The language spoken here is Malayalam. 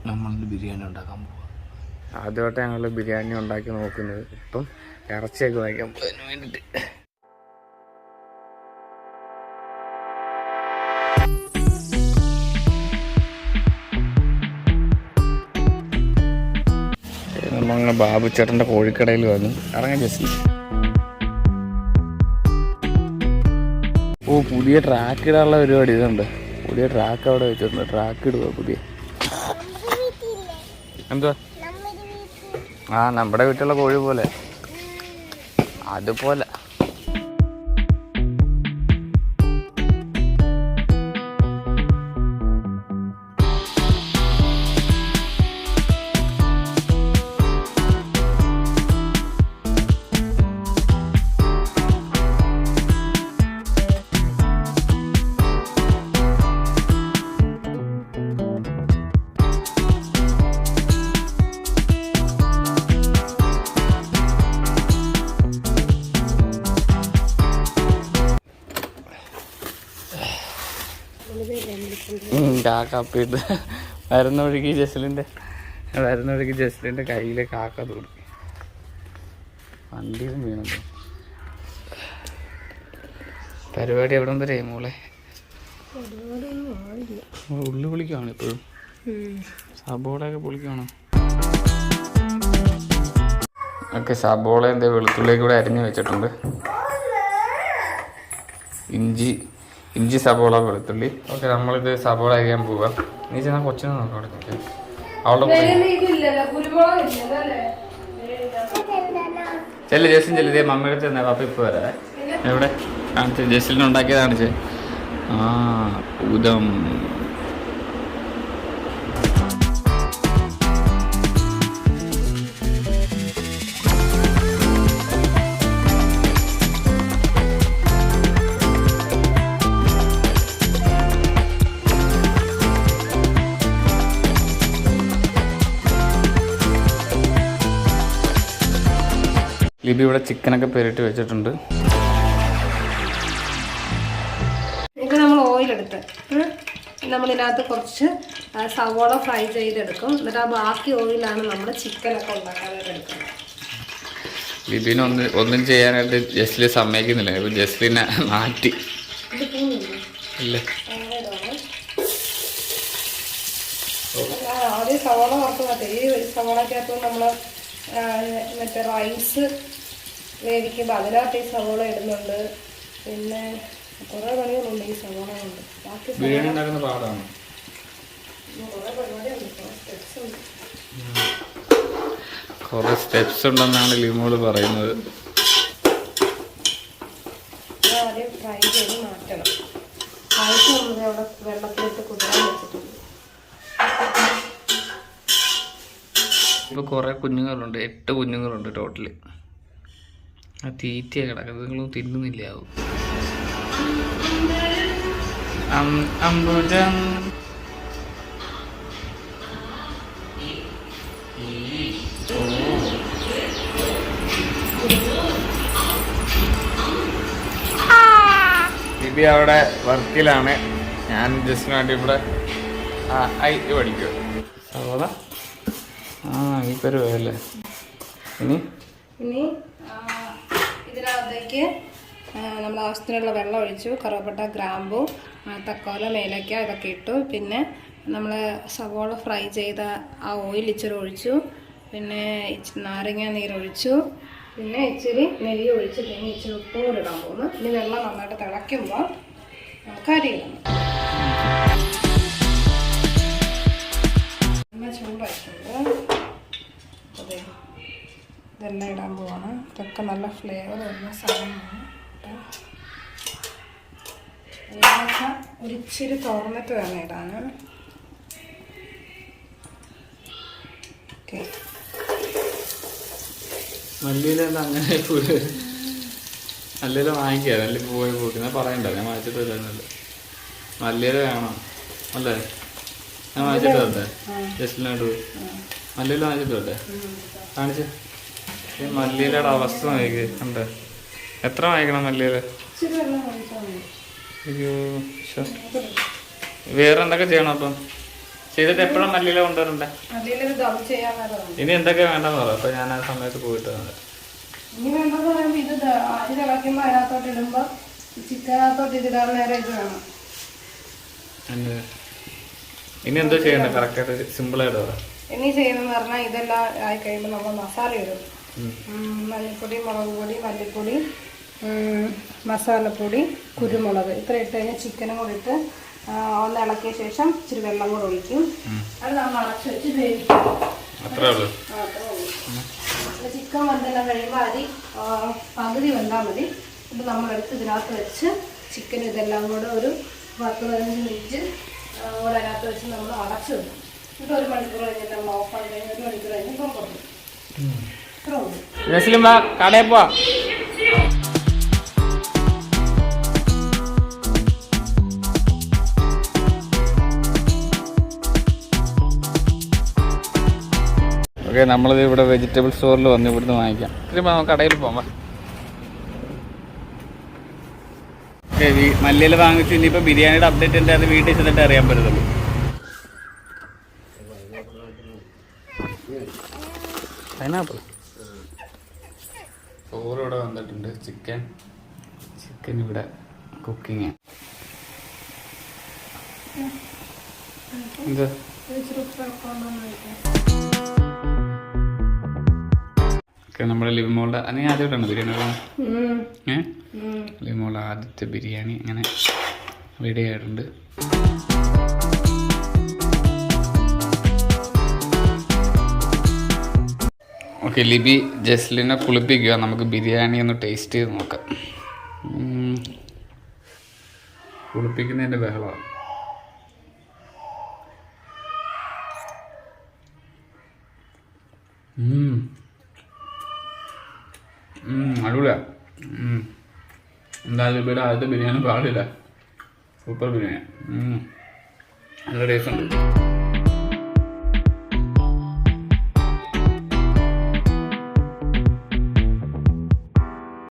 നമ്മൾ ബിരിയാണി ഉണ്ടാക്കാൻ പോവാം. ആദ്യമായിട്ട് ഞങ്ങൾ ബിരിയാണി ഉണ്ടാക്കി നോക്കുന്നത്. ഇപ്പം ഇറച്ചിയൊക്കെ വാങ്ങിക്കാൻ പോയതിന് വേണ്ടിയിട്ട്. നമ്മളങ്ങനെ ബാബു ചേട്ടൻ്റെ കോഴിക്കടയിൽ വന്നു ഇറങ്ങാൻ ജസ്റ്റ്. ഓ, പുതിയ ട്രാക്ക് ഇടാനുള്ള പരിപാടി ഇതുണ്ട്. പുതിയ ട്രാക്ക് അവിടെ വെച്ചിട്ടുണ്ട്. ട്രാക്ക് ഇടുക പുതിയ. എന്തുവാ? ആ, നമ്മുടെ വീട്ടിലുള്ള കോഴി പോലെ അതുപോലെ. കാക്കപ്പിട്ട് വരുന്നൊഴുകി ജസ്ലിൻ്റെ കയ്യിലെ കാക്ക തുടങ്ങി. വണ്ടിയിലും വീണത്. പരിപാടി എവിടെ വരെ മോളെ? ഉള്ളി പൊളിക്കുകയാണ് ഇപ്പോഴും. സബോളയൊക്കെ പൊളിക്കുകയാണോ? ഓക്കെ, സബോള എന്താ വെളുത്തുള്ളിയൊക്കെ കൂടെ അരിഞ്ഞ് വെച്ചിട്ടുണ്ട്. ഇഞ്ചി സബോള വെളുത്തുള്ളി. ഓക്കെ, നമ്മളിത് സബോള അരിയാൻ പോവാം. നീ ചെന്നാൽ കൊച്ചിനെ നോക്കാം അവിടെ. അവളുടെ ചെല്ലു ജസ്റ്റിൻ ചെല്ലിതേ മമ്മിയുടെ ചെന്ന പപ്പ ഇപ്പൊ വരാ. എവിടെ കാണിച്ചു? ജസ്റ്റിന് ഉണ്ടാക്കിയത് കാണിച്ചേ. ആ, ഉദം. ലിബി ഇവിടെ ചിക്കനൊക്കെ പെരട്ടി വെച്ചിട്ടുണ്ട്. ഇത് നമ്മൾ ഓയിലെടുത്ത് നമ്മളിതിനകത്ത് കുറച്ച് സവോള ഫ്രൈ ചെയ്തെടുക്കും. എന്നിട്ട് ആ ബാക്കി ഓയിലാണ് നമ്മൾ ചിക്കനൊക്കെ ഉണ്ടാക്കാനായിട്ട് എടുക്കുന്നത്. ലിബിന് ഒന്നും ചെയ്യാനായിട്ട് ജസ്ലി സമ്മതിക്കുന്നില്ല. ഇപ്പം ജസ്ലിനെ മാറ്റി. ഇല്ല, ആദ്യം സവോള വറുത്ത് മാറ്റി. ഈ സവോളക്കകത്ത് നമ്മൾ മറ്റേ റൈസ് വേവിക്കുമ്പോൾ അതിനകത്ത് ഈ സവോള ഇടുന്നുണ്ട്. പിന്നെ കുറേ പണികളുണ്ട് ഈ സവോള കൊണ്ട്. ബാക്കി ബിരിയാണി ഉണ്ടാക്കുന്ന പാടാണ്. കുറേ പരിപാടിയുണ്ട്, കുറേ സ്റ്റെപ്സ് ഉണ്ടെന്നാണ് ലിമോള് പറയുന്നത്. ആദ്യം ഫ്രൈ ചെയ്ത് മാറ്റണം. റൈസ് നമ്മൾ അവിടെ വെള്ളത്തിലിട്ട് കുതിരാൻ വെച്ചിട്ടുണ്ട്. ഇപ്പോൾ കുറേ കുഞ്ഞുങ്ങളുണ്ട്. 8 കുഞ്ഞുങ്ങളുണ്ട് ടോട്ടല്. ആ തീറ്റയാണ് കിടക്കുന്നത്. നിങ്ങളൊന്നും തിന്നുന്നില്ലാവും. അംബുജം. ലിബി അവിടെ വർക്കിലാണ്. ഞാൻ ജസ്റ്റ് വേണ്ടി ഇവിടെ പഠിക്കുക. സവോള ഈ പരിപാടിയല്ലേ. ഇനി ഇതിനകത്തേക്ക് നമ്മൾ ആവശ്യത്തിനുള്ള വെള്ളം ഒഴിച്ചു. കറുവപ്പട്ട, ഗ്രാമ്പു, തക്കോല, ഏലക്ക ഇതൊക്കെ ഇട്ടു. പിന്നെ നമ്മൾ സവോള ഫ്രൈ ചെയ്ത ആ ഓയിൽ ഇച്ചിരി ഒഴിച്ചു. പിന്നെ നാരങ്ങ നീരൊഴിച്ചു. പിന്നെ ഇച്ചിരി നെയ്യ് ഒഴിച്ച് പിന്നെ ഇച്ചിരി ഉപ്പും കൂടി ഇടാൻ പോകുന്നു. ഇനി വെള്ളം നന്നായിട്ട് തിളയ്ക്കുമ്പോൾ നമുക്ക് അരി ഇടണം. ചൂടായിട്ടുണ്ട്. ഇതെല്ലാം ഇടാൻ പോവാണ്. ഇതൊക്കെ നല്ല ഫ്ലേവർ വരുന്ന സാധനമാണ്. ഏലക്ക ഒരിച്ചിരി തുറന്നിട്ട് വേണം ഇടാൻ. ഓക്കെ, മല്ലിയില അങ്ങനെ മല്ലിയില വാങ്ങിക്കുക. മല്ലി പോയി പോക്കുന്ന പറയണ്ട. ഞാൻ വാങ്ങിച്ചിട്ട് വരുന്നില്ല. മല്ലിയില വേണം അല്ലേ? ഞാൻ വാങ്ങിച്ചിട്ട് വരട്ടെ? ജസ്റ്റിനോട്ട് മല്ലിയില വാങ്ങിച്ചിട്ട് വരട്ടെ? കാണിച്ച്. ഈ മല്ലിയിലയുടെ അവസ്ഥ നോക്കി കണ്ടേ. എത്ര വാങ്ങിക്കണം മല്ലിയില? അയ്യോ, വേറെ എന്തൊക്കെ ചെയ്യണം അപ്പം? ചെയ്തിട്ട് എപ്പോഴും മല്ലിയില കൊണ്ടുവരണ്ടേ? മല്ലിയില ദം ചെയ്യാൻ നേരം ഇനി എന്തൊക്കെ വേണ്ടെന്ന് പറയാം. അപ്പൊ ഞാൻ ആ സമയത്ത് പോയിട്ട് വന്നത്. ഇനി വേണ്ടെന്ന് പറയുമ്പോൾ ഇത് അരി തിളയ്ക്കുമ്പോൾ അതിനകത്തോട്ട് ഇടുമ്പോൾ ചിക്കനകത്തോട്ട് ഇതിടാൻ നേരം ഇത് വേണം. ഇനി എന്തോ ചെയ്യണ്ടേ? കറക്റ്റായിട്ട് സിമ്പിളായിട്ട് പറയാം. ഇനി ചെയ്യുന്നതെന്ന് പറഞ്ഞാൽ ഇതെല്ലാം ആയി കഴിയുമ്പോൾ നമ്മൾ മസാല ഇടും. മഞ്ഞൾപ്പൊടി, മുളക് പൊടി, മല്ലിപ്പൊടി, മസാലപ്പൊടി, കുരുമുളക് ഇത്ര ഇട്ട് കഴിഞ്ഞാൽ ചിക്കനും കൂടി ഇട്ട് ഒന്ന് ഇളക്കിയ ശേഷം ഇച്ചിരി വെള്ളം കൂടെ ഒഴിക്കും. അത് നമ്മൾ അടച്ച് വെച്ച് വേവിക്കും. ചിക്കൻ വെന്തെല്ലാം കഴിയുമ്പോൾ അരി പകുതി വെന്താൽ മതി. ഇത് നമ്മളെടുത്ത് ഇതിനകത്ത് വെച്ച് ചിക്കൻ ഇതെല്ലാം കൂടെ ഒരു 10-15 മിനിറ്റ് കൂടെ അതിനകത്ത് വെച്ച് നമ്മൾ അടച്ചു വെക്കും. ഇത് 1 മണിക്കൂർ കഴിഞ്ഞിട്ട് നമ്മൾ ഓഫ് ആയി കഴിഞ്ഞാൽ 1 മണിക്കൂർ കഴിഞ്ഞ് ഇപ്പം കൊടുക്കും. ഇത്ര ഉണ്ട്. കടയിൽ പോവാ. ഓക്കെ, നമ്മളിത് ഇവിടെ വെജിറ്റബിൾ സ്റ്റോറിൽ വന്ന് ഇവിടുന്ന് വാങ്ങിക്കാം. നമുക്ക് കടയിൽ പോകാം. മല്ലിയില വാങ്ങിച്ചു. ഇനിയിപ്പോൾ ബിരിയാണിയുടെ അപ്ഡേറ്റ് ഉണ്ട്. അത് വീട്ടിൽ ചെന്നിട്ട് അറിയാൻ പറ്റത്തുള്ളൂ. പൈനാപ്പിൾ ചോറ് ഇവിടെ വന്നിട്ടുണ്ട്. ചിക്കൻ ഇവിടെ കുക്കിങ്. എന്താ നമ്മുടെ ലിവിമോളുടെ നീ ആദ്യമായിട്ടാണ് ബിരിയാണി? ലിവിമോളുടെ ആദ്യത്തെ ബിരിയാണി അങ്ങനെ റെഡി ആയിട്ടുണ്ട്. ഓക്കെ, ലിബി ജസ്ലിനെ കുളിപ്പിക്കുക. നമുക്ക് ബിരിയാണി ഒന്ന് ടേസ്റ്റ് ചെയ്ത് നോക്കാം. കുളിപ്പിക്കുന്നതിൻ്റെ ബഹളമാണ്. അടിപൊളിയാ. എന്തായാലും ഇവിടെ ആദ്യത്തെ ബിരിയാണി പാടില്ല. സൂപ്പർ ബിരിയാണി. നല്ല ടേസ്റ്റ് ഉണ്ട്.